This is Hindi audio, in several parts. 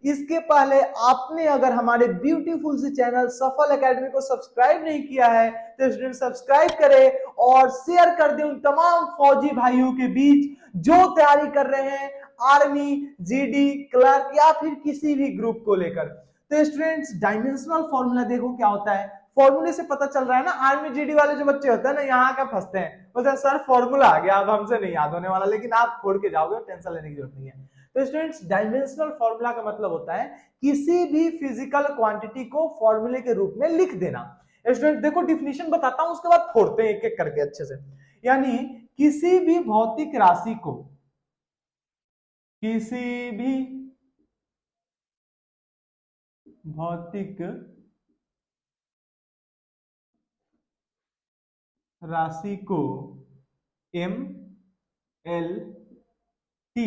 इसके पहले आपने अगर हमारे ब्यूटीफुल से चैनल सफल एकेडमी को सब्सक्राइब नहीं किया है तो स्टूडेंट सब्सक्राइब करें और शेयर कर दें उन तमाम फौजी भाइयों के बीच जो तैयारी कर रहे हैं आर्मी, जीडी, क्लर्क या फिर किसी भी ग्रुप को लेकर। तो स्टूडेंट्स डायमेंशनल फॉर्मूला देखो क्या होता है, फॉर्मूले से पता चल रहा है ना। आर्मी, जीडी वाले जो बच्चे होते हैं ना, यहाँ का फंसते हैं, बोलते हैं सर फॉर्मूला आ गया, अब हमसे नहीं याद होने वाला, लेकिन आप छोड़ के जाओगे, टेंशन लेने की जरूरत नहीं है। तो स्टूडेंट्स डायमेंशनल फॉर्मूला का मतलब होता है किसी भी फिजिकल क्वांटिटी को फॉर्मूले के रूप में लिख देना। स्टूडेंट देखो डिफिनीशन बताता हूं, उसके बाद फोड़ते हैं एक एक करके अच्छे से। यानी किसी भी भौतिक राशि को, किसी भी भौतिक राशि को m, l, t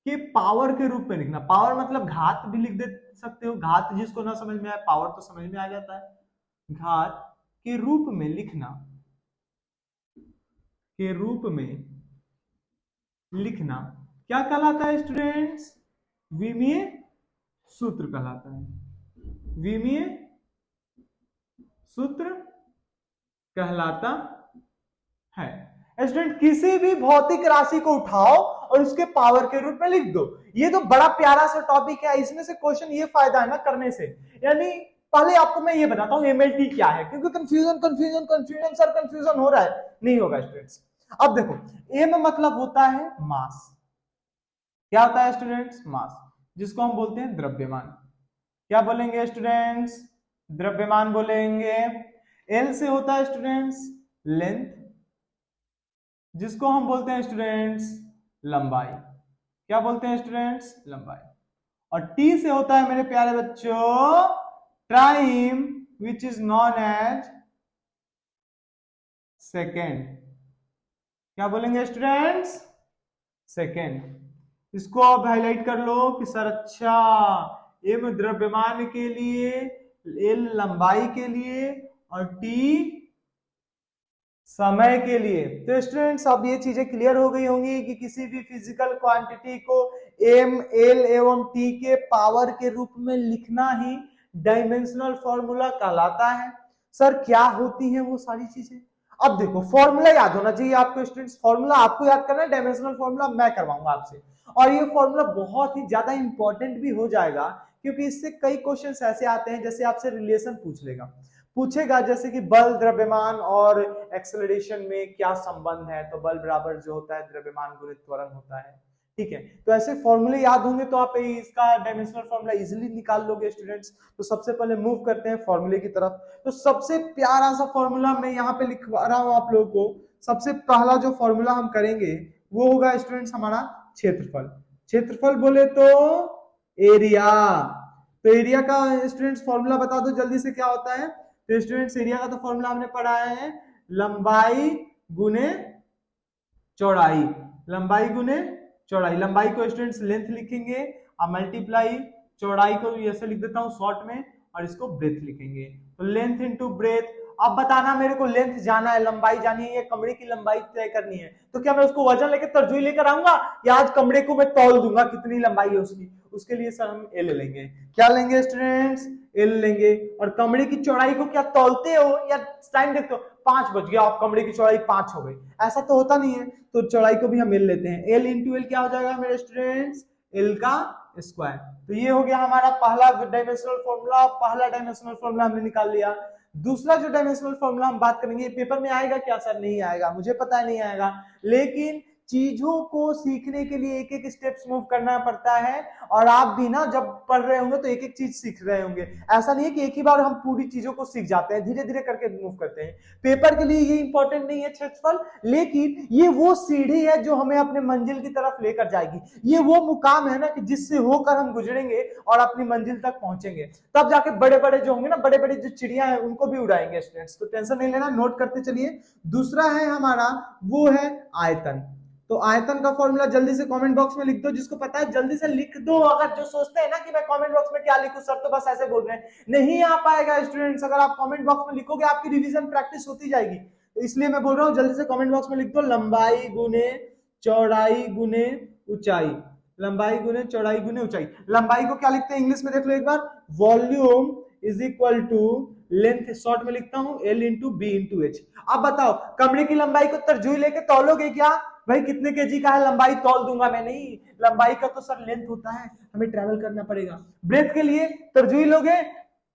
के पावर के रूप में लिखना। पावर मतलब घात भी लिख दे सकते हो, घात जिसको ना समझ में आए, पावर तो समझ में आ जाता है। घात के रूप में लिखना, के रूप में लिखना क्या कहलाता है स्टूडेंट्स? विमीय सूत्र कहलाता है, विमीय सूत्र कहलाता है। स्टूडेंट किसी भी भौतिक राशि को उठाओ और उसके पावर के रूप में लिख दो। ये तो बड़ा प्यारा सा टॉपिक है, इसमें से क्वेश्चन ये फायदा है ना करने से। यानी पहले आपको मैं ये बताता हूं एमएलटी क्या है, क्योंकि कंफ्यूजन सर कंफ्यूजन हो रहा है, नहीं होगा स्टूडेंट्स। अब देखो एम मतलब होता है मास। क्या होता है स्टूडेंट्स? मास, जिसको हम बोलते हैं द्रव्यमान। क्या बोलेंगे स्टूडेंट्स? द्रव्यमान बोलेंगे। एल से होता है स्टूडेंट्स लेंथ, जिसको हम बोलते हैं स्टूडेंट्स लंबाई। क्या बोलते हैं स्टूडेंट्स? लंबाई। और टी से होता है मेरे प्यारे बच्चों time, which is known as second. क्या बोलेंगे स्टूडेंट्स? सेकेंड। इसको आप हाईलाइट कर लो कि सर अच्छा एम द्रव्यमान के लिए, एल लंबाई के लिए और टी समय के लिए। तो स्टूडेंट्स अब ये चीजें क्लियर हो गई होंगी कि किसी भी फिजिकल क्वांटिटी को एम, एल एवं टी के पावर के रूप में लिखना ही डायमेंशनल फॉर्मूला कहलाता है। सर क्या होती है वो सारी चीजें? अब देखो फॉर्मूला याद होना चाहिए आपको स्टूडेंट्स। फॉर्मूला आपको याद करना है, डायमेंशनल फॉर्मूला मैं करवाऊंगा आपसे। और ये फॉर्मूला बहुत ही ज्यादा इंपॉर्टेंट भी हो जाएगा, क्योंकि इससे कई क्वेश्चन ऐसे आते हैं जैसे आपसे रिलेशन पूछेगा, जैसे कि बल, द्रव्यमान और एक्सेलरेशन में क्या संबंध है, तो बल बराबर जो होता है द्रव्यमान गुणित त्वरण होता है। ठीक है, तो ऐसे फॉर्मूले याद होंगे तो आप इसका डायमेंशनल फॉर्मूला इजीली निकाल लोगे स्टूडेंट्स। तो सबसे पहले मूव करते हैं फॉर्मूले की तरफ। तो सबसे प्यारा सा फॉर्मूला मैं यहाँ पे लिखवा रहा हूं आप लोगों को। सबसे पहला जो फॉर्मूला हम करेंगे वो होगा स्टूडेंट्स हमारा क्षेत्रफल। क्षेत्रफल बोले तो एरिया। तो एरिया का स्टूडेंट्स फॉर्मूला बता दो जल्दी से क्या होता है? तो स्टूडेंट्स एरिया का तो फॉर्मूला हमने पढ़ा है लंबाई गुने चौड़ाई। लंबाई गुने चौड़ाई, लंबाई को स्टूडेंट्स लेंथ लिखेंगे और मल्टीप्लाई चौड़ाई को ऐसे लिख देता हूं शॉर्ट में, और इसको ब्रेथ लिखेंगे। तो लेंथ इनटू ब्रेथ। अब बताना मेरे को लेंथ जाना है, लंबाई जानी है, या कमरे की लंबाई तय करनी है, तो क्या मैं उसको वजन लेकर तरजुई लेकर आऊंगा, या आज कमरे को मैं तौल दूंगा कितनी लंबाई है उसकी? उसके लिए सर हम एल लेंगे। क्या लेंगे स्टूडेंट्स? एल लेंगे। और कमरे की चौड़ाई को क्या तौलते हो या टाइम देखते हो? 5 बज गया, आप कमरे की चौड़ाई 5 हो गई, ऐसा तो होता नहीं है। तो चौड़ाई को भी हम एल लेते हैं। एल इंटू एल क्या हो जाएगा मेरे स्टूडेंट्स? एल का स्क्वायर। तो ये हो गया हमारा पहला डायमेंशनल फॉर्मूला। पहला डायमेंशनल फॉर्मूला हमने निकाल लिया। दूसरा जो डायमेंशनल फॉर्मूला हम बात करेंगे, पेपर में आएगा क्या सर? नहीं आएगा, मुझे पता है नहीं आएगा, लेकिन चीजों को सीखने के लिए एक एक स्टेप्स मूव करना पड़ता है। और आप भी ना जब पढ़ रहे होंगे तो एक एक चीज सीख रहे होंगे। ऐसा नहीं है कि एक ही बार हम पूरी चीजों को सीख जाते हैं, धीरे धीरे करके मूव करते हैं। पेपर के लिए ये इंपॉर्टेंट नहीं है क्षेत्रफल, लेकिन ये वो सीढ़ी है जो हमें अपने मंजिल की तरफ लेकर जाएगी। ये वो मुकाम है ना कि जिससे होकर हम गुजरेंगे और अपनी मंजिल तक पहुंचेंगे। तब जाके बड़े बड़े जो होंगे ना, बड़े बड़े जो चिड़िया हैं उनको भी उड़ाएंगे स्टूडेंट्स। तो टेंशन नहीं लेना, नोट करते चलिए। दूसरा है हमारा वो है आयतन। तो आयतन का फॉर्मूला जल्दी से कमेंट बॉक्स में लिख दो, जिसको पता है जल्दी से लिख दो। अगर जो सोचते हैं ना कि मैं कमेंट बॉक्स में क्या लिखूं सर, तो बस ऐसे बोल रहे हैं, नहीं आ पाएगा स्टूडेंट्स। अगर आप कमेंट बॉक्स में लिखोगे आपकी रिवीजन प्रैक्टिस होती जाएगी। तो इसलिए मैं बोल रहा हूं जल्दी से कमेंट बॉक्स में लिख दो लंबाई गुने चौड़ाई गुने ऊंचाई। लंबाई गुने चौड़ाई गुने ऊंचाई। लंबाई को क्या लिखते हैं इंग्लिश में, देख लो एक बार, volume is equal to length, short में लिखता हूं L into B into H. अब बताओ कमरे की लंबाई को तरजुई लेके तौलोगे क्या? भाई कितने केजी का है, लंबाई तौल दूंगा मैं? नहीं, लंबाई का तो सर लेंथ होता है, हमें ट्रेवल करना पड़ेगा। ब्रेथ के लिए तरजुई लोगे,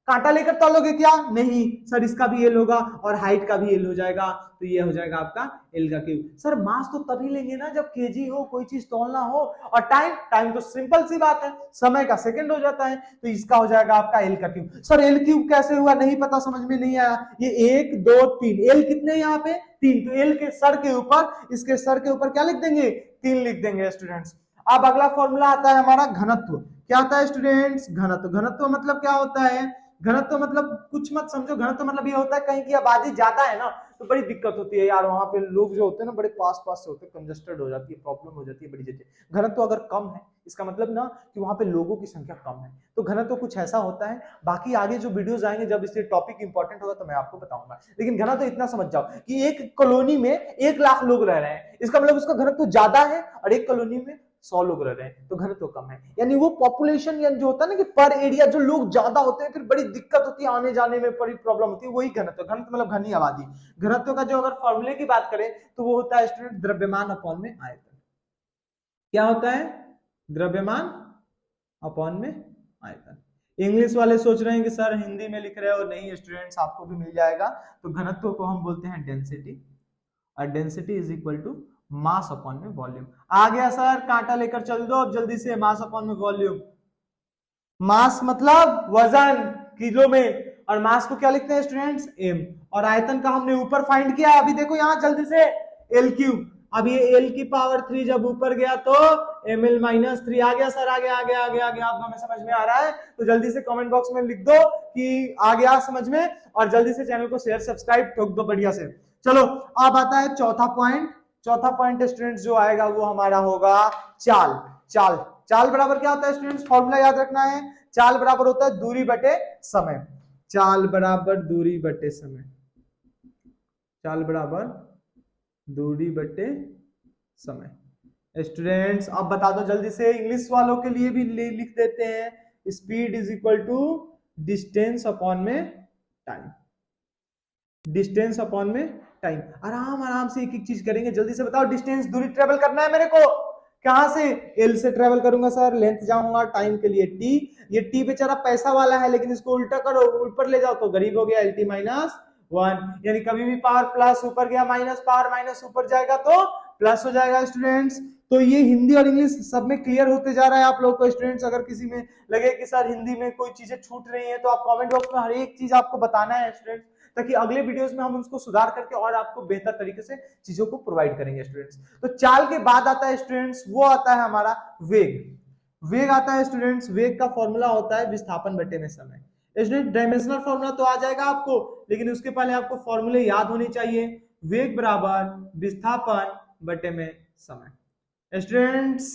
कांटा लेकर तौलोगे क्या? नहीं सर, इसका भी एल होगा और हाइट का भी एल हो जाएगा, तो ये हो जाएगा आपका एल का क्यूब। सर मास तो तभी लेंगे ना जब केजी हो, कोई चीज तौलना हो। और टाइम, टाइम तो सिंपल सी बात है, समय का सेकंड हो जाता है, तो इसका हो जाएगा आपका एल का क्यूब। सर एल क्यूब कैसे हुआ, नहीं पता, समझ में नहीं आया। ये 1 2 3, एल कितने यहाँ पे 3, तो एल के सर के ऊपर, इसके सर के ऊपर क्या लिख देंगे, 3 लिख देंगे स्टूडेंट्स। अब अगला फॉर्मूला आता है हमारा घनत्व। क्या आता है स्टूडेंट्स? घनत्व। घनत्व मतलब क्या होता है? घनत्व मतलब कुछ मत समझो, घनत्व मतलब ये होता है कहीं की आबादी ज्यादा है ना तो बड़ी दिक्कत होती है यार, वहां पे लोग जो होते हैं ना बड़े पास पास से होते हैं, कंजस्टेड हो जाती है, प्रॉब्लम हो जाती है बड़ी जगह। घनत्व अगर कम है इसका मतलब ना कि वहां पे लोगों की संख्या कम है, तो घनत्व कुछ ऐसा होता है। बाकी आगे जो वीडियोस आएंगे जब इससे टॉपिक इंपॉर्टेंट होगा तो मैं आपको बताऊंगा, लेकिन घनत्व इतना समझ जाओ कि एक कॉलोनी में 1 लाख लोग रह रहे हैं, इसका मतलब उसका घनत्व ज्यादा है, और एक कॉलोनी में 100 लोग रह रहे हैं तो घनत्व कम है। यानी वो पॉपुलेशन यानी जो होता है ना कि पर एरिया जो लोग ज्यादा होते हैं फिर बड़ी दिक्कत होती है, आने जाने में बड़ी प्रॉब्लम होती है, वही घनत्व। घनत्व मतलब घनी आबादी। घनत्व का जो अगर फॉर्मूले की बात करें तो वो होता है स्टूडेंट द्रव्यमान अपॉन में आयतन। क्या होता है? द्रव्यमान अपॉन में आयतन। इंग्लिश वाले सोच रहे हैं कि सर हिंदी में लिख रहे हो, नहीं स्टूडेंट्स आपको भी मिल जाएगा। तो घनत्व को हम बोलते हैं डेंसिटी, और density is equal to mass upon में वॉल्यूम। आ गया सर, कांटा लेकर चल दो अब जल्दी से, मास अपॉन में वॉल्यूम। मास मतलब वजन किलो में, और मास को क्या लिखते हैं स्टूडेंट्स? एम। और आयतन का हमने ऊपर फाइंड किया, अभी देखो यहां जल्दी से, एल क्यूब। अब ये एल की पावर 3 जब ऊपर गया तो एम एल माइनस 3 आ गया सर, आ गया आ गया आ गया आ गया। आपको हमें समझ में आ रहा है तो जल्दी से कमेंट बॉक्स में लिख दो कि आ गया समझ में, और जल्दी से चैनल को शेयर सब्सक्राइब ठोक दो बढ़िया से। चलो अब आता है चौथा पॉइंट। चौथा पॉइंट स्टूडेंट्स जो आएगा वो हमारा होगा चाल। चाल, चाल बराबर क्या होता है स्टूडेंट्स? फॉर्मूला याद रखना है, चाल बराबर होता है दूरी बटे समय। चाल बराबर दूरी बटे समय। चाल बराबर दूरी बटे समय। स्टूडेंट्स अब बता दो जल्दी से, इंग्लिश वालों के लिए भी लिख देते हैं, speed is equal to distance upon में टाइम। डिस्टेंस अपॉन में टाइम। आराम आराम से एक एक चीज करेंगे, जल्दी से बताओ। डिस्टेंस दूरी ट्रेवल करना है मेरे को, कहां से? एल से ट्रेवल करूंगा सर, लेंथ जाऊंगा, टाइम के लिए टी। ये टी बेचारा पैसा वाला है, लेकिन इसको उल्टा करो, ऊपर ले जाओ तो गरीब हो गया, एल टी माइनस 1। यानी कभी भी पावर प्लस ऊपर गया माइनस, पावर माइनस ऊपर जाएगा तो प्लस हो जाएगा स्टूडेंट्स। तो ये हिंदी और इंग्लिश सब में क्लियर होते जा रहा है आप लोग को स्टूडेंट्स। अगर किसी में लगे कि सर हिंदी में कोई चीजें छूट रही हैं तो आप कमेंट बॉक्स में हर एक चीज आपको बताना है स्टूडेंट्स, ताकि अगले वीडियोस में हम उसको सुधार करके और आपको बेहतर तरीके से चीजों को प्रोवाइड करेंगे स्टूडेंट्स। तो चाल के बाद आता है स्टूडेंट्स, वो आता है हमारा वेग। वेग आता है स्टूडेंट्स, वेग का फॉर्मूला होता है विस्थापन बटे में समय। स्टूडेंट डायमेंशनल फॉर्मूला तो आ जाएगा आपको, लेकिन उसके पहले आपको फॉर्मूले याद होने चाहिए। वेग बराबर विस्थापन बटे में समय। Students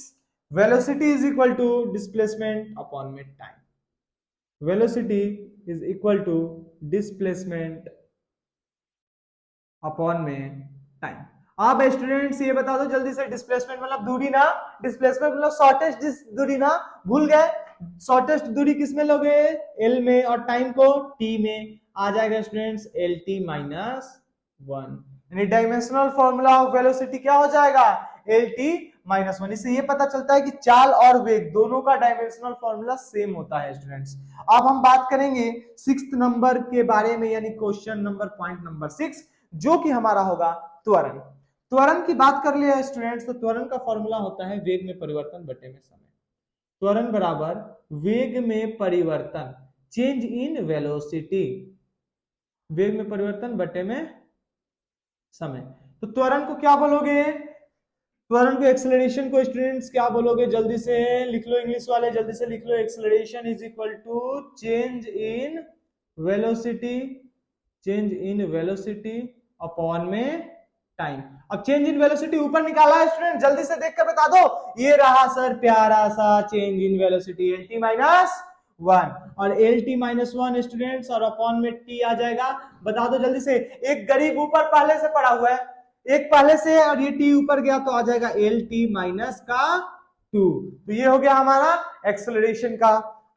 velocity is equal to displacement upon में time. Velocity is equal to displacement upon में टाइम। अब स्टूडेंट्स ये बता दो जल्दी से, डिस्प्लेसमेंट मतलब दूरी ना, डिस्प्लेसमेंट मतलब शॉर्टेस्ट दूरी ना, भूल गए? शॉर्टेस्ट दूरी किस में लोगे? एल में, और टाइम को टी में। आ जाएगा स्टूडेंट्स एल टी माइनस 1। यानी डायमेंशनल फॉर्मूला ऑफ वेलोसिटी क्या हो जाएगा? L T minus 1। इससे ये पता चलता है कि चाल और वेग दोनों का डायमेंशनल फॉर्मूला सेम होता है स्टूडेंट्स। अब हम बात करेंगे 6th नंबर के बारे में, यानी क्वेश्चन नंबर पॉइंट नंबर 6, जो कि हमारा होगा त्वरण। त्वरण की बात कर लिया स्टूडेंट्स, तो त्वरण का फॉर्मूला होता है वेग में परिवर्तन बटे में समय। त्वरण बराबर वेग में परिवर्तन, चेंज इन वेलोसिटी, वेग में परिवर्तन बटे में समय। तो त्वरण को क्या बोलोगे? त्वरण को, एक्सेलरेशन को स्टूडेंट्स क्या बोलोगे? जल्दी से लिख लो, इंग्लिश वाले जल्दी से लिख लो। Acceleration is equal to change in velocity, change in velocity upon में टाइम। अब चेंज इन वेलोसिटी ऊपर निकाला है स्टूडेंट, जल्दी से देखकर बता दो। ये रहा सर प्यारा सा change in velocity, L T minus 1, और एल टी माइनस 1 स्टूडेंट्स, और अपॉन में टी आ जाएगा। बता दो जल्दी से, एक गरीब ऊपर पहले से पड़ा हुआ है, एक पहले से, और ये टी ऊपर गया तो आ जाएगा एल टी माइनस का 2। तो ये हो गया हमारा एक्सेलरेशन का।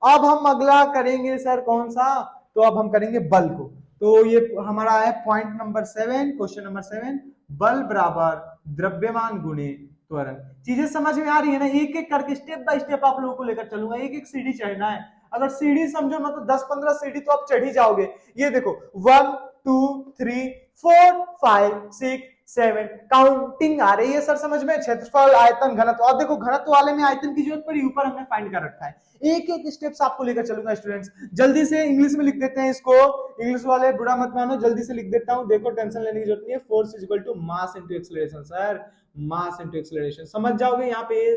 अब हम अगला करेंगे सर कौन सा, तो अब हम करेंगे बल को। तो ये हमारा है पॉइंट नंबर 7, क्वेश्चन नंबर 7, बल बराबर द्रव्यमान गुणे त्वरण। चीजें समझ में आ रही है ना, एक एक करके स्टेप बाय स्टेप आप लोगों को लेकर चलूंगा, एक एक सीढ़ी चढ़ना है। अगर सीढ़ी समझो ना तो 10-15 सीढ़ी तो आप चढ़ ही जाओगे। ये देखो 1 2 3 4 5 6 7 काउंटिंग आ रही है सर समझ में। क्षेत्रफल, आयतन, घनत्व। अब देखो घनत्व वाले में आयतन की जरूरत पड़ी, ऊपर हमने फाइंड कर रखा है। एक एक स्टेप्स आपको लेकर चलूंगा स्टूडेंट्स। जल्दी से इंग्लिश में लिख देते हैं इसको, इंग्लिश वाले बुरा मत मानो, जल्दी से लिख देता हूं। देखो टेंशन लेने की जरूरत नहीं है। Force is equal to mass into acceleration sir, mass into acceleration. समझ जाओगे, यहाँ पे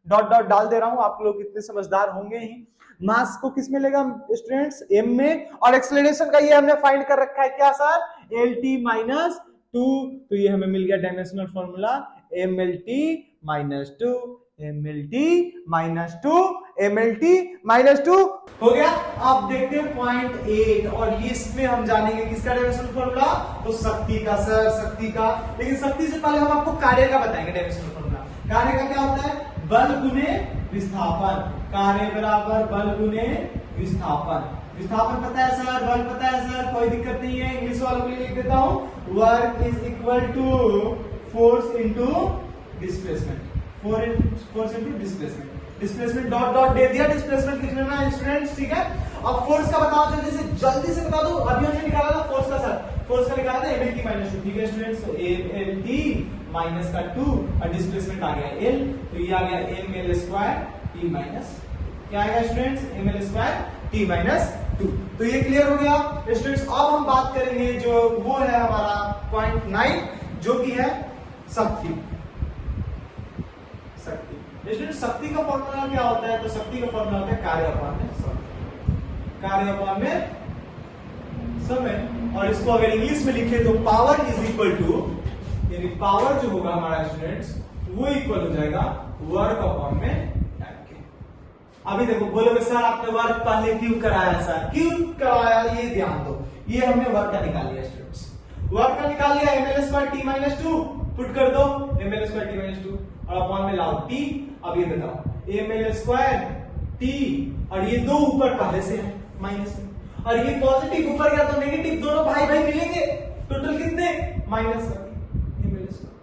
डॉट डॉट डाल दे रहा हूं, आप लोग इतने समझदार होंगे ही। मास को किस में लेगा स्टूडेंट्स, एम में, और एक्सेलरेशन का ये हमने फाइंड कर रखा है क्या सर, lt माइनस 2। तो ये हमें मिल गया dimensional formula mlt minus 2, mlt minus 2, mlt minus 2 हो गया। अब देखते हैं पॉइंट 8, और ये इसमें हम जानेंगे किसका डायमेंशनल फॉर्मूला, तो शक्ति का सर, शक्ति का। लेकिन शक्ति से पहले हम आपको कार्य का बताएंगे डायमेंशनल फॉर्मूला। कार्य का क्या होता है, बल गुने विस्थापन। कार्य बराबर बल गुने विस्थापन। विस्थापन पता है सर, बल पता है सर, कोई दिक्कत नहीं है। इंग्लिश वालों के लिए लिख देता हूं, work is equal to force into displacement. Force into displacement. Displacement dot dot दे दिया, डिस्प्लेसमेंट लिख लेना स्टूडेंट्स, ठीक है। अब फोर्स का बताओ जल्दी से बता दो। अभी हमने निकाला था फोर्स का सर, फोर्स का निकाला था mlt माइनस 2, ठीक है स्टूडेंट्स। तो mlt माइनस का 2 और डिस्प्लेसमेंट आ गया l, तो ये आ गया ml स्क्वायर t माइनस, क्या आएगा students, ml square t minus 2। तो ये क्लियर हो गया स्टूडेंट्स। अब हम बात करेंगे जो वो है हमारा पॉइंट 9, जो कि है शक्ति। स्टूडेंट्स शक्ति का फॉर्मूला क्या होता है, तो शक्ति का फॉर्मूला होता है कार्य अपॉन में समय। कार्य अपॉन में समय, और इसको अगर इंग्लिश में लिखे तो पावर इज इक्वल टू, यानी पावर जो होगा हमारा स्टूडेंट्स वो इक्वल हो जाएगा वर्क अपॉन में टाइम के। अभी देखो बोलोगे सर आपने वर्क पहले क्यों कराया सर, क्यों कराया, ये ध्यान दो। ये हमने वर्क का निकाल लिया स्टूडेंट्स, वर्क का निकाल लिया ml square t minus 2, put कर दो ml स्क्वायर t माइनस 2 और अपॉन में लाओ t। अब ये बताओ ml स्क्वायर t, और ये दो ऊपर पहले से है माइनस में, और ये पॉजिटिव ऊपर गया तो नेगेटिव, दोनों भाई भाई मिलेंगे, टोटल कितने माइनस का ml स्क्वायर।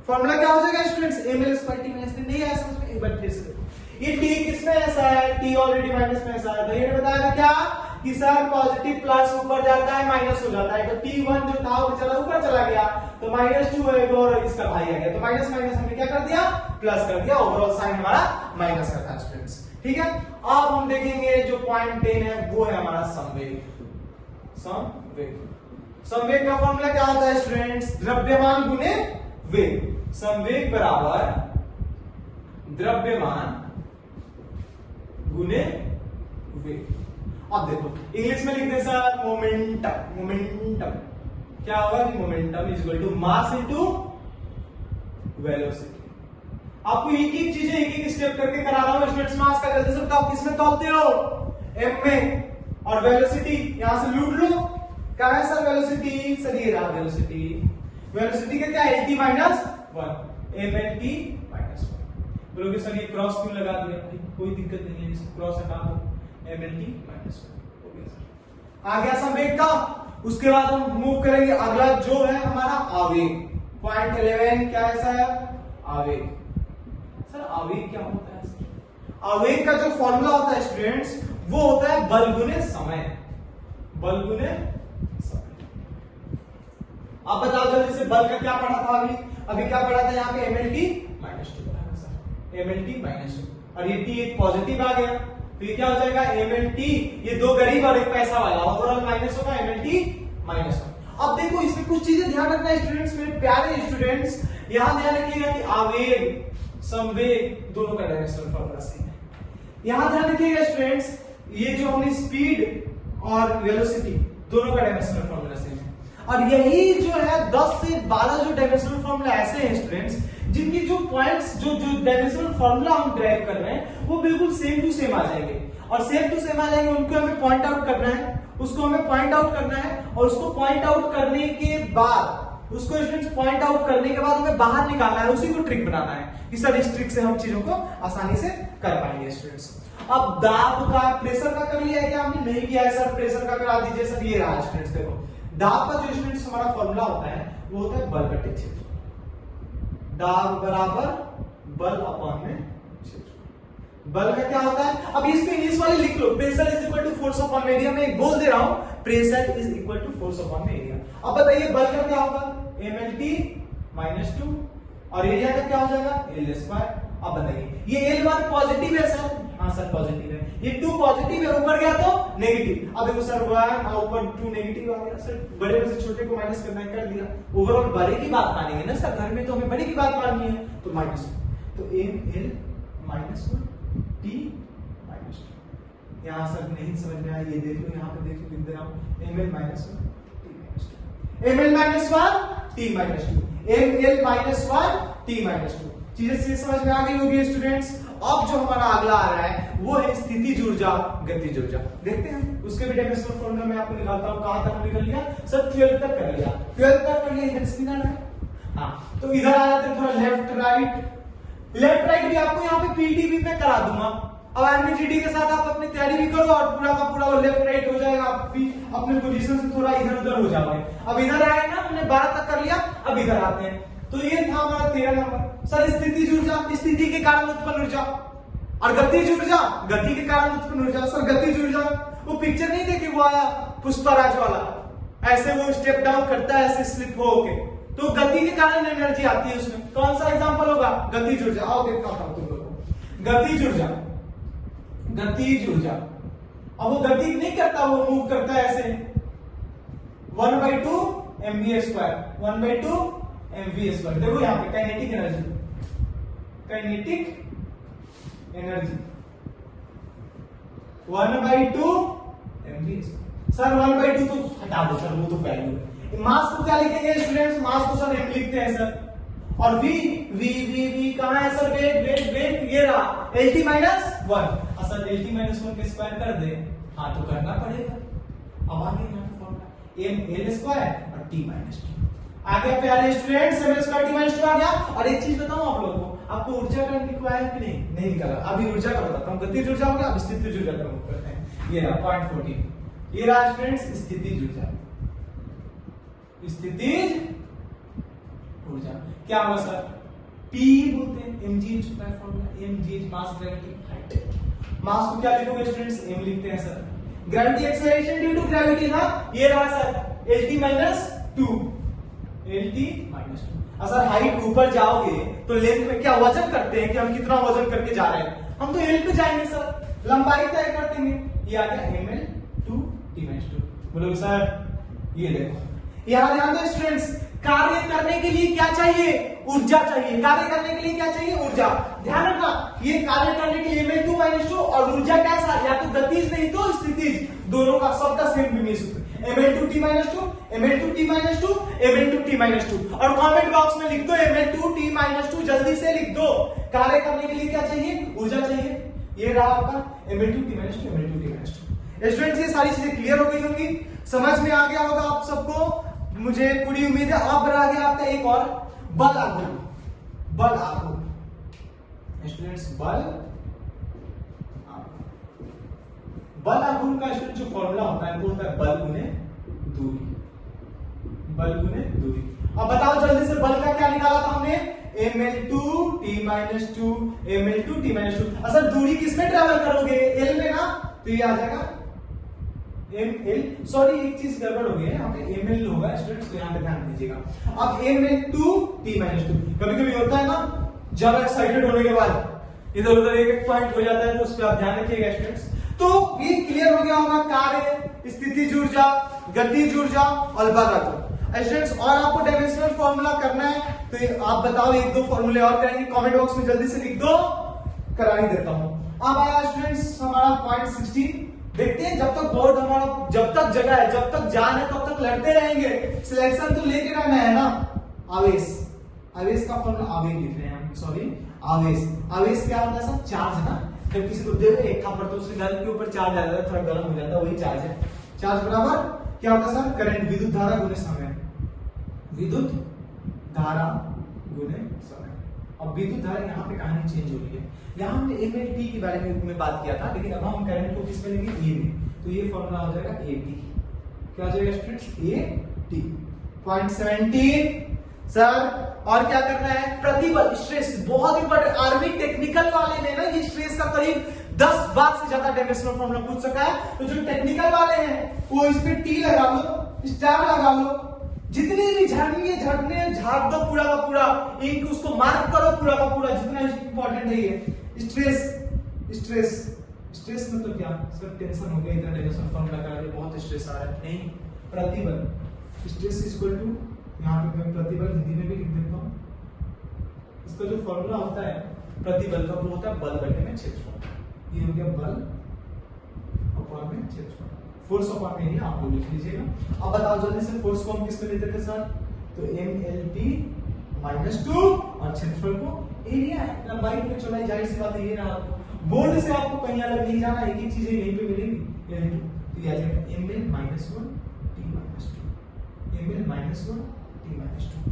फॉर्मूला क्या हो जाएगा students, ml square t minus 3। नहीं आया समझ में, एक बार फिर से ये t किसमें ऐसा है, t ऑलरेडी माइनस में ऐसा है। तो ये बताएगा क्या कि सर पॉजिटिव प्लस ऊपर जाता है माइनस हो जाता है, तो t1 जो था वो चला ऊपर चला गया, तो माइनस 2 है और इसका भाई आ गया, तो माइनस माइनस हमने क्या कर दिया, प्लस कर दिया। ओवरऑल साइन हमारा माइनस का था स्टूडेंट्स, ठीक है। अब हम देखेंगे जो पॉइंट 10 है वो है हमारा संवेग। संवेग का फॉर्मूला क्या होता है स्टूडेंट्स, द्रव्यमान गुने वेग। संवेग बराबर द्रव्यमान गुने वेग। अब देखो इंग्लिश में लिख दे सर मोमेंटम। मोमेंटम क्या होगा, momentum is equal to mass into velocity. आपको एक एक चीजें एक एक स्टेप करके करा रहा हूं स्टूडेंट्स। मास का जल्दी से बताओ किसमें तौलते हो, m में, और वेलोसिटी यहां से लूट लो। क्या है सर वेलोसिटी, सर ये रहा वेलोसिटी। वेलोसिटी का क्या है, lt माइनस 1, mlt माइनस 1। बोलोगे सर ये क्रॉस क्यों लगा दिया, कोई दिक्कत नहीं है, इसको क्रॉस हटा दो, mlt माइनस 1 हो गया सर। आ गया संवेग का। उसके बाद हम मूव करेंगे अगला जो है हमारा आवेग। पॉइंट 11 क्या ऐसा है, आवेग। सर आवेग क्या होता है, आवेग का जो फॉर्मूला होता है स्टूडेंट्स वो होता है बल गुने समय। बल गुने समय। आप बताओ जल्दी से बल का क्या पढ़ा था अभी क्या पढ़ा था यहाँ पे, mlt माइनस 2 पढ़ा सर, mlt माइनस 2, और ये t एक पॉजिटिव आ गया, तो ये क्या हो जाएगा mlt, ये दो गरीब और एक पैसा वाला, ओवरऑल माइनस होगा mlt माइनस 1। अब देखो इसमें कुछ चीजें ध्यान रखना है स्टूडेंट्स, मेरे प्यारे स्टूडेंट्स। यहां ध्यान रखिएगा कि आवेग संवेग दोनों का डायमेंशनल फॉर्मूला सेम है। यहां ध्यान रखिएगा स्टूडेंट्स, ये जो हमने स्पीड और वेलोसिटी दोनों का डायमेंशनल फॉर्मूला सेम है। और यही जो है 10 से 12 जो डायमेंशनल फॉर्मूला ऐसे हैं स्टूडेंट्स जिनकी जो पॉइंट्स जो डायमेंशनल फॉर्मूला हम ड्राइव कर रहे हैं वो बिल्कुल सेम टू सेम आ जाएंगे, और सेम टू सेम आ जाएंगे उनको हमें पॉइंट आउट करना है, उसको हमें पॉइंट आउट करना है, और उसको पॉइंट आउट करने के बाद उसको स्टूडेंट्स पॉइंट आउट करने के बाद हमें बाहर निकालना है, उसी को ट्रिक बनाना है कि सर इस ट्रिक से हम चीजों को आसानी से कर पाएंगे स्टूडेंट्स। अब दाब का प्रेशर का कर लिया है क्या हमने? नहीं किया है सर। प्रेशर का करा दीजिए सर। ये रहा स्टूडेंट्स, देखो दाब का जो स्टूडेंट्स हमारा फॉर्मूला होता है वो होता है बल बटे क्षेत्र। दाब बराबर बल अपॉन में क्षेत्र। बल का क्या होता है? अब इसको इंग्लिश वाले लिख लो, pressure is equal to force upon area. मैं एक बोल दे रहा हूं, pressure is equal to force upon area. अब बताइए बल का क्या होगा? mlt माइनस 2 और एरिया का क्या हो जाएगा? l square. अब बताइए ये l1 पॉजिटिव है सर? हाँ सर पॉजिटिव है। ये 2 पॉजिटिव है, ऊपर गया तो नेगेटिव। अब देखो सर 1 ऊपर 2 नेगेटिव आ गया सर। बड़े में से छोटे को माइनस करना है, कर दिया। ओवरऑल बड़े की बात मानेंगे ना सर, घर में तो हमें बड़े की बात माननी है, तो माइनस। तो ml माइनस 1 t माइनस 2। यहाँ सर नहीं समझ में आया, ये देख लो, यहाँ पे देख लो, लिख दे रहा हूं ml minus 1 t minus 2। ml minus 1 t minus 2। ml minus 1 t minus 2। चीजें समझ में आ गई होगी स्टूडेंट्स। अब जो हमारा अगला आ रहा है वो है स्थितिज ऊर्जा, गतिज ऊर्जा। देखते हैं उसके भी डेफिनेशन फॉर्मूला मैं आपको निकालता हूं। कहां तक निकल लिया सर? 12 तक कर लिया। 12 तक कर लिया, इधर स्पिनर है। हाँ तो इधर आ जाते थोड़ा लेफ्ट राइट। लेफ्ट राइट भी आपको यहाँ पे पीडीबी में करा दूंगा। अब एमबीजीडी के साथ आप अपनी तैयारी भी करो और पूरा का पूरा वो लेफ्ट राइट हो जाएगा। आप भी अपने पोजीशन से थोड़ा इधर उधर हो जाओगे। अब इधर आए ना, हमने 12 तक कर लिया, अब इधर आते हैं। तो ये था हमारा 13 नंबर सर। स्थितिज ऊर्जा, स्थिति के कारण उत्पन्न ऊर्जा, और गतिज ऊर्जा, गति के कारण उत्पन्न ऊर्जा। सर गतिज ऊर्जा, वो पिक्चर नहीं देखी वो आया पुष्पराज वाला, ऐसे वो स्टेप डाउन करता है ऐसे स्लिप होके, तो गति के कारण एनर्जी आती है उसमें। कौन सा एग्जांपल होगा? गतिज ऊर्जा। आओ दिखाता हूं तुम लोगों को। गतिज ऊर्जा, गतिज ऊर्जा। अब वो गति नहीं करता, वो मूव करता है ऐसे 1/2 mv स्क्वायर, 1/2 mv स्क्वायर। देखो यहाँ पे kinetic energy, kinetic energy 1/2 mv। Sir 1/2 तो हटा दो सर, वो तो वैल्यू है। मास को क्या लिखेंगे स्टूडेंट्स? मास को सर m लिखते हैं सर। और v v v v कहां है सर? वेट वेट वेट, ये रहा lt minus 1। Sir lt minus 1 के स्क्वायर कर दे। हाँ तो करना पड़ेगा। अब आगे फॉर्मूला m l स्क्वायर और t माइनस 2 आ गया प्यारे students. m l square t minus 2 आ गया। और एक चीज बताऊं आप लोगों को, आपको ऊर्जा का निकला है कि नहीं निकला? अभी ऊर्जा का बताता हूं। गतिज ऊर्जा हो गया, अब स्थितिज ऊर्जा का करते हैं। ये रहा पॉइंट 14। ये रहा स्टूडेंट्स स्थितिज ऊर्जा। स्थितिज ऊर्जा क्या होगा सर? P बोलते हैं, mg होता है formula, mg mass gravity height. Mass को क्या लिखोगे स्टूडेंट्स? m लिखते हैं sir. Gravity acceleration due to gravity था, ये रहा sir lt minus 2, lt minus 2। अगर हाइट ऊपर जाओगे तो लेंथ में क्या वजन करते हैं कि हम कितना वजन करके जा रहे हैं? हम तो l पे जाएंगे सर, लंबाई तय कर देंगे। ये आ गया ml 2 t माइनस 2। बोलोगे सर ये देखो, यहां ध्यान दो स्टूडेंट्स, कार्य करने के लिए क्या चाहिए? ऊर्जा चाहिए। कार्य करने के लिए क्या चाहिए? ऊर्जा। ध्यान रखना, ये कार्य करने के लिए ml 2 माइनस 2 और ऊर्जा कैसा? या तो गतिज नहीं तो स्थितिज, दोनों का सबका सेम विमीय सूत्र ml 2 t minus 2, ml 2 t minus 2, ml 2 t minus 2। और कमेंट बॉक्स में लिख दो ml 2 t माइनस 2, जल्दी से लिख दो। कार्य करने के लिए क्या चाहिए? ऊर्जा चाहिए। ये रहा आपका ml 2 t minus 2, ml 2 t minus 2। Students ये सारी चीजें क्लियर हो गई होंगी, समझ में आ गया होगा आप सबको, मुझे पूरी उम्मीद है। अब रह गया आपका एक और, बल आघूर्ण। बल आघूर्ण स्टूडेंट्स, बल आघूर्ण का स्टूडेंट जो फॉर्मूला होता है वो होता है बल गुने दूरी, बल गुने दूरी। अब बताओ जल्दी से, बल का क्या निकाला था हमने? ml2 t minus 2, ml2 t minus 2। असल दूरी किसमें ट्रेवल करोगे? l में ना, तो ये आ जाएगा ml, सॉरी एक चीज गड़बड़ हो गई है, यहाँ पे ml होगा स्टूडेंट्स, तो यहाँ पे ध्यान दीजिएगा। अब ml2 t माइनस 2, कभी कभी होता है ना, जब एक्साइटेड होने के बाद इधर उधर एक एक पॉइंट हो जाता है, तो उस पर आप ध्यान रखिएगा स्टूडेंट्स। तो ये क्लियर हो गया होगा, कार्य, स्थितिज ऊर्जा, गतिज ऊर्जा और बल आघूर्ण स्टूडेंट्स। और आपको डायमेंशनल फॉर्मूला करना है तो आप बताओ, एक दो फॉर्मूले और करेंगे, कमेंट बॉक्स में जल्दी से लिख दो, करा ही देता हूं। अब आया स्टूडेंट्स हमारा पॉइंट 16। देखते हैं, जब तक बोर्ड हमारा, जब तक जगह है, जब तक जान है, तब तक लड़ते रहेंगे। सिलेक्शन तो लेके रहना है ना। आवेश, आवेश का फॉर्मूला आवेश लिख रहे हैं हम, सॉरी आवेश। आवेश क्या होता है सर? चार्ज है ना, जब किसी को दे एक पर तो उसके घर के ऊपर चार्ज आ जाता है, थोड़ा गर्म हो जाता है, वही चार्ज है। चार्ज बराबर क्या होता है सर? करंट, विद्युत धारा गुने समय। विद्युत धारा गुने समय। अब विद्युत धारा यहाँ पे कहानी चेंज हो रही है, यहाँ हमने एमएलटी के बारे में बात किया था, लेकिन अब हम करंट को किस में लेंगे, ए में। तो ये फॉर्मूला हो जाएगा एटी, क्या हो जाएगा स्टूडेंट्स, एटी 0.17 सर। और क्या करना है, प्रतिबल स्ट्रेस, बहुत इंपॉर्टेंट, आर्मी टेक्निकल वाले ने ना ये स्ट्रेस का करीब 10 बार से ज्यादा डायमेंशनल फॉर्मूला पूछ सका है। तो जो टेक्निकल वाले हैं वो इस पे टी लगा लो, स्टार लगा लो, जितने भी झड़ने झाड़ दो पूरा का पूरा, एक उसको मार्क करो पूरा का पूरा, जितना इंपॉर्टेंट है ये स्ट्रेस। स्ट्रेस स्ट्रेस मतलब क्या सर, टेंशन हो गया, इतना डायमेंशनल फॉर्मूला का बहुत स्ट्रेस आ रहा है, नहीं, प्रतिबल। स्ट्रेस इज इक्वल टू, यहाँ पे मैं प्रतिबल हिंदी में भी लिख देता हूँ, इसका जो फॉर्मूला होता है प्रतिबल का वो होता है बल बटे में क्षेत्रफल। ये हो गया बल अपॉन में क्षेत्रफल, फोर्स अपॉन एरिया आप लोग लिख लीजिएगा। अब बताओ जल्दी से, फोर्स को हम किस में लेते थे सर, तो mLT -2 और क्षेत्रफल को एरिया है, लंबाई में चौड़ाई, जाहिर सी बात है ये रहा। बोर्ड से आपको कहीं अलग नहीं जाना, एक ही चीजें यहीं पे मिलेंगी, तो ये आ जाएगा mL -1 T -2, mL -1 T -2,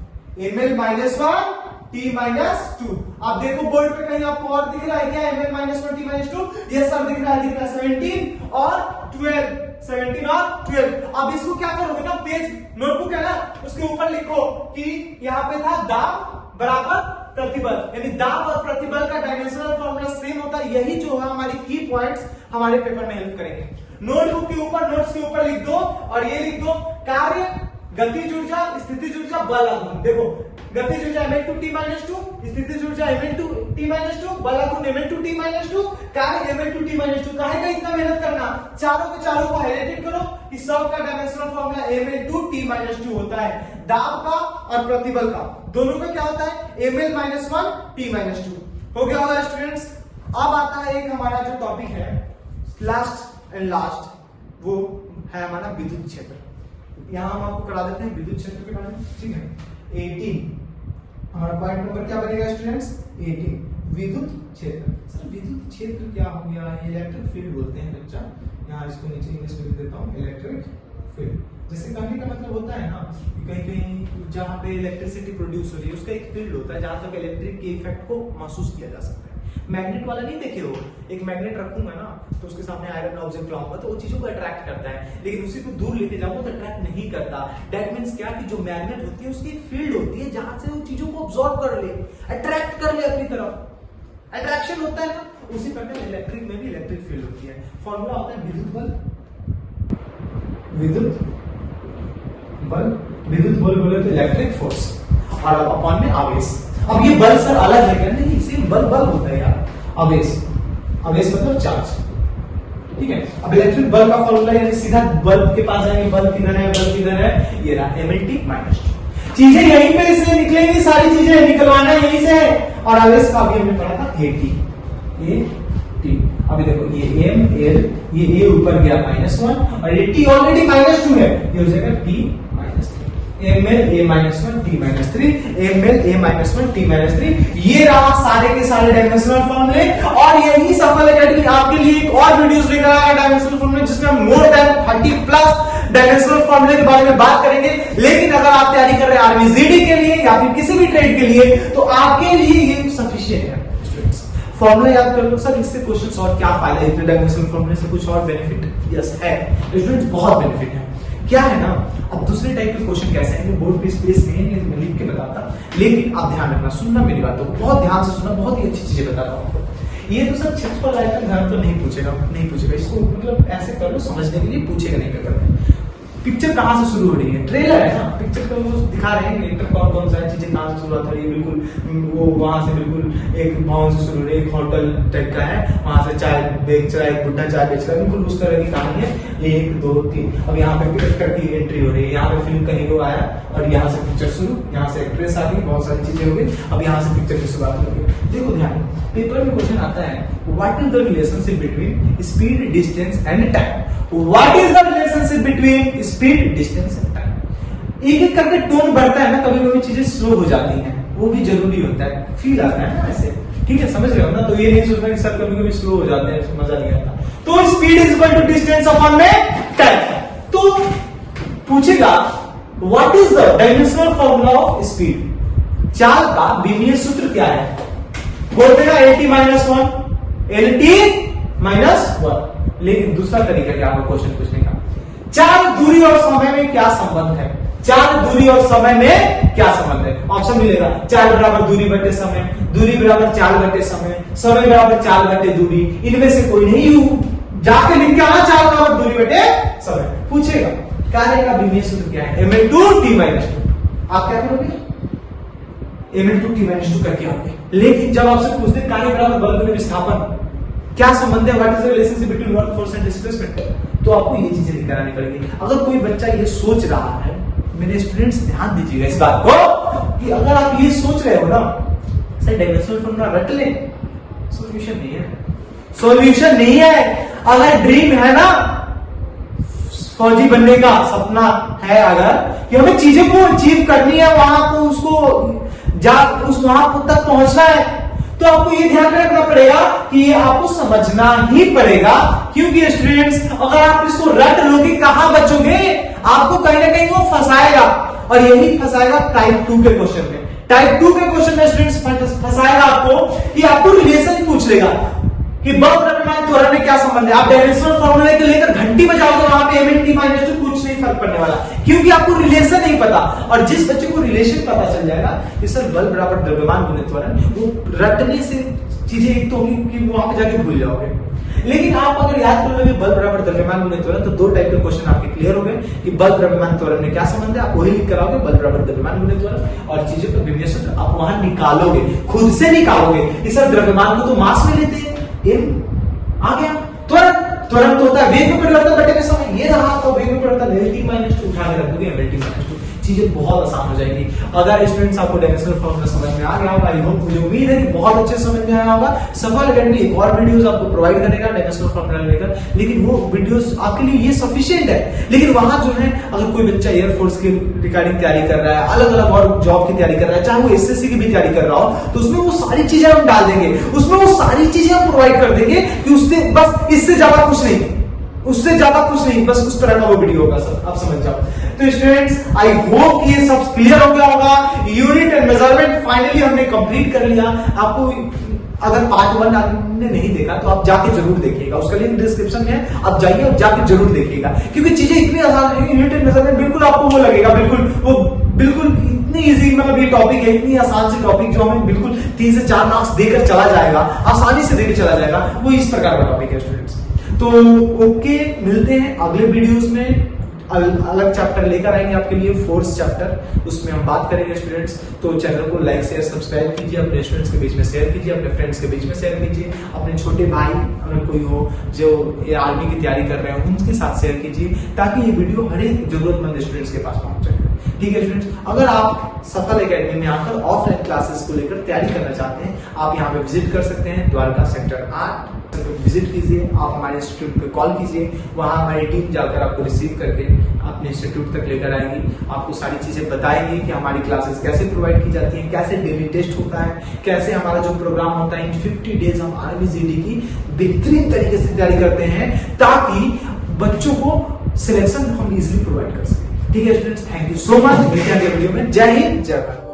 mL -1 T -2। अब देखो बोर्ड पे कहीं आपको और दिख रहा है क्या, mL -1 T -2, ये सब दिख रहा है 17 और 12, 17 और 12। अब इसको क्या करोगे ना, पेज नोटबुक है ना, उसके ऊपर लिखो कि यहाँ पे था दाब बराबर प्रतिबल, यानी दाब और प्रतिबल का डायमेंशनल फॉर्मूला सेम होता है। यही जो है हमारी की पॉइंट्स हमारे पेपर में हेल्प करेंगे। नोटबुक के ऊपर, नोट्स के ऊपर लिख दो और ये लिख दो, कार्य, गतिज ऊर्जा, स्थितिज ऊर्जा, बल आघूर्ण। देखो गतिज ऊर्जा mL2 T -2, स्थितिज ऊर्जा mL2 T -2, बल आघूर्ण mL2 T -2, कार्य mL2 T -2। काहे का इतना मेहनत करना, चारों के चारों को हाईलाइट करो कि सब का डायमेंशनल फॉर्मूला mL2 T -2 होता है। दाब का और प्रतिबल का दोनों का क्या होता है, mL -1 T -2। हो गया होगा स्टूडेंट्स। अब आता है एक हमारा जो टॉपिक है लास्ट एंड लास्ट, वो है हमारा विद्युत क्षेत्र। यहां हम आपको करा देते हैं विद्युत क्षेत्र के बारे में, ठीक है। 18 हमारा पॉइंट नंबर क्या बनेगा स्टूडेंट्स, 18 विद्युत क्षेत्र। सर विद्युत क्षेत्र क्या हो गया, इलेक्ट्रिक फील्ड बोलते हैं बच्चा, यहाँ इसको नीचे इंग्लिश में लिख देता हूँ, इलेक्ट्रिक फील्ड। जैसे कहने का मतलब होता है ना, कहीं कहीं जहाँ पे इलेक्ट्रिसिटी प्रोड्यूस हो रही है उसका एक फील्ड होता है जहां तक इलेक्ट्रिक के इफेक्ट को महसूस किया जा सकता है। मैग्नेट वाला नहीं देखे हो, एक मैग्नेट रखूंगा ना तो उसके सामने आयरन ऑब्जेक्ट लाऊंगा तो वो चीजों को अट्रैक्ट करता है, लेकिन उसी को दूर लेके जाऊंगा तो अट्रैक्ट नहीं करता। दैट मींस क्या कि जो मैग्नेट होती है उसकी एक फील्ड होती है जहां से वो चीजों को ऑब्जॉर्ब कर ले, अट्रैक्ट कर ले अपनी तरफ, अट्रैक्शन होता है ना। उसी प्रकार इलेक्ट्रिक में भी इलेक्ट्रिक फील्ड होती है। फॉर्मूला होता है विद्युत बल, विद्युत बल, विद्युत बल बोले तो इलेक्ट्रिक फोर्स, और अपॉन में आवेश। अब ये बल सर अलग है क्या, नहीं, सेम बल बल होता है यार, आवेश, आवेश मतलब चार्ज, ठीक है। अब इलेक्ट्रिक बल का फॉर्मूला है, सीधा बल्ब के पास जाएंगे, बल्ब किधर है, बल्ब किधर है, ये रहा mLT -2। चीजें यहीं पे इसलिए निकलेंगी, सारी चीजें निकलवाना यहीं से है। और आवेश का अभी हमने पढ़ा था AT। अभी देखो ये mL, ये A ऊपर गया -1 और ये T ऑलरेडी -2 है, ये हो जाएगा T mL A -1 T -3, mL A -1 T -3। ये रहा सारे के सारे डायमेंशनल फॉर्मूले। और यही सफल एकेडमी आपके लिए एक और वीडियोस लेकर आएगा डायमेंशनल फॉर्मूले, जिसमें हम मोर देन 30+ डायमेंशनल फॉर्मूले के बारे में बात करेंगे। लेकिन अगर आप तैयारी कर रहे हैं आर्मी जीडी के लिए या फिर किसी भी ट्रेड के लिए, तो आपके लिए ये सफिशिएंट है। फॉर्मूला याद कर लो सर, इससे क्वेश्चन और क्या फायदा है, डायमेंशनल फॉर्मूले से कुछ और बेनिफिट, यस है स्टूडेंट्स, बहुत बेनिफिट है। क्या है ना, अब दूसरे टाइप के क्वेश्चन कैसे आएंगे बोर्ड पे स्पेस नहीं है, मैं लिख के बताता, लेकिन आप ध्यान रखना, सुनना मेरी बात को, बहुत ध्यान से सुनना, बहुत ही अच्छी चीजें बताता हूँ आपको। ये तो सर क्षेत्रफल आएगा, ध्यान तो नहीं पूछेगा, इसको मतलब ऐसे कर लो, समझने के लिए पूछेगा नहीं पेपर में। पिक्चर कहां से शुरू हो रही है, ट्रेलर है ना, पिक्चर को वो दिखा रहे हैं कौन कौन सा चीजें कहां से शुरुआत हो रही है। बिल्कुल वो वहां से बिल्कुल एक भवन से शुरू हो रही है, एक होटल टाइप का है, वहां से चाय बेच रहा है, एक बुढ़ा चाय बेच रहा है, बिल्कुल उस तरह की कहानी है। 1 2 3, अब यहाँ पे टिकट की एंट्री हो रही है, यहाँ पे फिल्म कहीं को आया और यहाँ से पिक्चर शुरू, यहाँ से एक्ट्रेस आ गई, बहुत सारी चीजें हो गई, अब यहाँ से पिक्चर की शुरुआत हो गई। देखो ध्यान, पेपर में क्वेश्चन आता है, what is the relationship between speed, distance and time. What is the relationship between speed, distance and time. एक एक करके टोन बढ़ता है ना, कभी कभी चीजें स्लो हो जाती हैं, वो भी जरूरी होता है, फील आता है ना ऐसे, ठीक है, समझ रहे हो ना। तो ये नहीं सोचना कि सर कभी कभी स्लो हो जाते हैं, मजा नहीं आता। तो speed is equal to distance upon में टाइम। तो पूछेगा what is the dimensional formula of speed? चाल का बीमीय सूत्र क्या है? बोल देगा LT माइनस 1, LT माइनस 1। लेकिन दूसरा तरीका क्या होगा क्वेश्चन पूछने का, चाल, दूरी और समय में क्या संबंध है? चाल, दूरी और समय में क्या संबंध है? ऑप्शन मिलेगा, चाल बराबर दूरी बटे समय, दूरी बराबर चाल बटे समय, समय बराबर चाल बटे दूरी, इनमें से कोई नहीं। जाके लिख के आना, चाल बराबर दूरी बटे समय। पूछेगा कार्य का बीमीय सूत्र क्या है? m/t/2। आप क्या करोगे? m/t/2 करके आओगे। लेकिन जब आपसे पूछते कार्य बराबर बल गुणित विस्थापन, क्या संबंध है, what is the relationship between work, force and displacement, तो आपको ये चीजें लिख करानी पड़ेगी। अगर कोई बच्चा ये सोच रहा है, मेरे स्टूडेंट्स ध्यान दीजिएगा इस बात को, कि अगर आप ये सोच रहे हो ना सर डायमेंशनल फॉर्मूला रट ले, सॉल्यूशन नहीं है, सॉल्यूशन नहीं है। अगर ड्रीम है ना, फौजी बनने का सपना है, अगर कि हमें चीजों को अचीव करनी है, वहां को उसको वहां तक पहुंचना है, तो आपको ये ध्यान रखना पड़ेगा कि ये आपको समझना ही पड़ेगा। क्योंकि स्टूडेंट्स अगर आप इसको रट लोगे कहां बचोगे, आपको कहीं ना कहीं वो फंसाएगा, और यही फंसाएगा टाइप 2 के क्वेश्चन में। टाइप 2 के क्वेश्चन में स्टूडेंट्स फंसाएगा आपको कि आपको रिलेशन पूछ लेगा कि बल द्रव्यमान त्वरण में क्या संबंध है। आप डायमेंशनल फॉर्मूले के लेकर घंटी बजाओगे, वहां पे m/t/2 कुछ नहीं फर्क पड़ने वाला, क्योंकि आपको रिलेशन नहीं पता। और जिस बच्चे को रिलेशन पता चल जाएगा कि सर बल बराबर द्रव्यमान गुणित त्वरण, वो रटने से चीजें एक तो होगी कि वहां पे जाके भूल जाओगे। लेकिन आप अगर याद कर लोगे बल बराबर द्रव्यमान गुणित त्वरण, तो दो टाइप के क्वेश्चन आपके क्लियर हो गए कि बल द्रव्यमान त्वरण में क्या संबंध है, आप वही लिख कराओगे बल बराबर द्रव्यमान गुणित त्वरण, और चीजों का बीमीय सूत्र आप वहां निकालोगे, खुद से निकालोगे कि सर द्रव्यमान को तो मास में लेते हैं, आ गया। त्वरण तो होता है वेग में परिवर्तन बटे में समय, ये रहा तो वेग में परिवर्तन LT-2 उठा के रख दोगे MLT-2, चीजें बहुत आसान हो जाएंगी। अगर स्टूडेंट्स आपको डायमेंशनल फॉर्मूला समझ में आ गया होगा, आई होप, मुझे उम्मीद है कि बहुत अच्छे समझ में आया होगा। सफल अकेडमी एक और वीडियोस आपको प्रोवाइड करेगा डायमेंशनल फॉर्मूला लेकर, लेकिन वो वीडियोस आपके लिए ये सफिशिएंट है। लेकिन वहां जो है, अगर कोई बच्चा एयरफोर्स की रिगार्डिंग तैयारी कर रहा है, अलग अलग और जॉब की तैयारी कर रहा है, चाहे वो SSC की भी तैयारी कर रहा हो, तो उसमें वो सारी चीजें हम डाल देंगे, उसमें वो सारी चीजें हम प्रोवाइड कर देंगे कि उससे बस इससे ज्यादा कुछ नहीं, उससे ज्यादा कुछ नहीं, बस उस तरह का वो वीडियो होगा सर, आप समझ जाओ। तो स्टूडेंट्स आई होप कि ये सब क्लियर हो गया होगा। यूनिट एंड मेजरमेंट फाइनली हमने कंप्लीट कर लिया। आपको अगर पार्ट 1 आपने नहीं देखा तो आप जाके जरूर देखिएगा, उसका लिंक डिस्क्रिप्शन में है, आप जाइए और जाके जरूर देखिएगा, क्योंकि चीजें इतनी आसान है। यूनिट एंड मेजरमेंट बिल्कुल आपको वो लगेगा, बिल्कुल इतनी इजी, मतलब ये टॉपिक है, इतनी आसान सी टॉपिक जो हमें बिल्कुल 3 से 4 मार्क्स देकर चला जाएगा, आसानी से देकर चला जाएगा, वो इस प्रकार का टॉपिक है स्टूडेंट्स। तो ओके, मिलते हैं अगले वीडियोस में, अलग चैप्टर लेकर आएंगे आपके लिए, 4th चैप्टर, उसमें हम बात करेंगे स्टूडेंट्स। तो चैनल को लाइक शेयर सब्सक्राइब कीजिए, अपने स्टूडेंट्स के बीच में शेयर कीजिए, अपने फ्रेंड्स के बीच में शेयर कीजिए, अपने छोटे भाई अगर कोई हो जो ये आर्मी की तैयारी कर रहे हो उनके साथ शेयर कीजिए, ताकि ये वीडियो हर एक जरूरतमंद स्टूडेंट्स के पास पहुंच जाए। ठीक है स्टूडेंट्स, अगर आप सफल एकेडमी में आकर ऑफलाइन क्लासेस को लेकर तैयारी करना चाहते हैं, आप यहाँ पे विजिट कर सकते हैं, द्वारका सेक्टर 8 विजिट कीजिए, आप हमारे इंस्टीट्यूट पे कॉल कीजिए, वहां हमारी टीम जाकर आपको रिसीव करके अपने इंस्टीट्यूट तक लेकर आएगी, आपको सारी चीजें बताएगी कि हमारी क्लासेस कैसे प्रोवाइड की जाती हैं, कैसे डेली टेस्ट होता है, कैसे हमारा जो प्रोग्राम होता है इन 50 डेज हम आर्मी जीडी की बेहतरीन तरीके से तैयारी करते हैं, ताकि बच्चों को सिलेक्शन हम इजिली प्रोवाइड कर सकें। ठीक है students, thank you so much, मिलते हैं अगले वीडियो में। जय हिंद, जय भारत।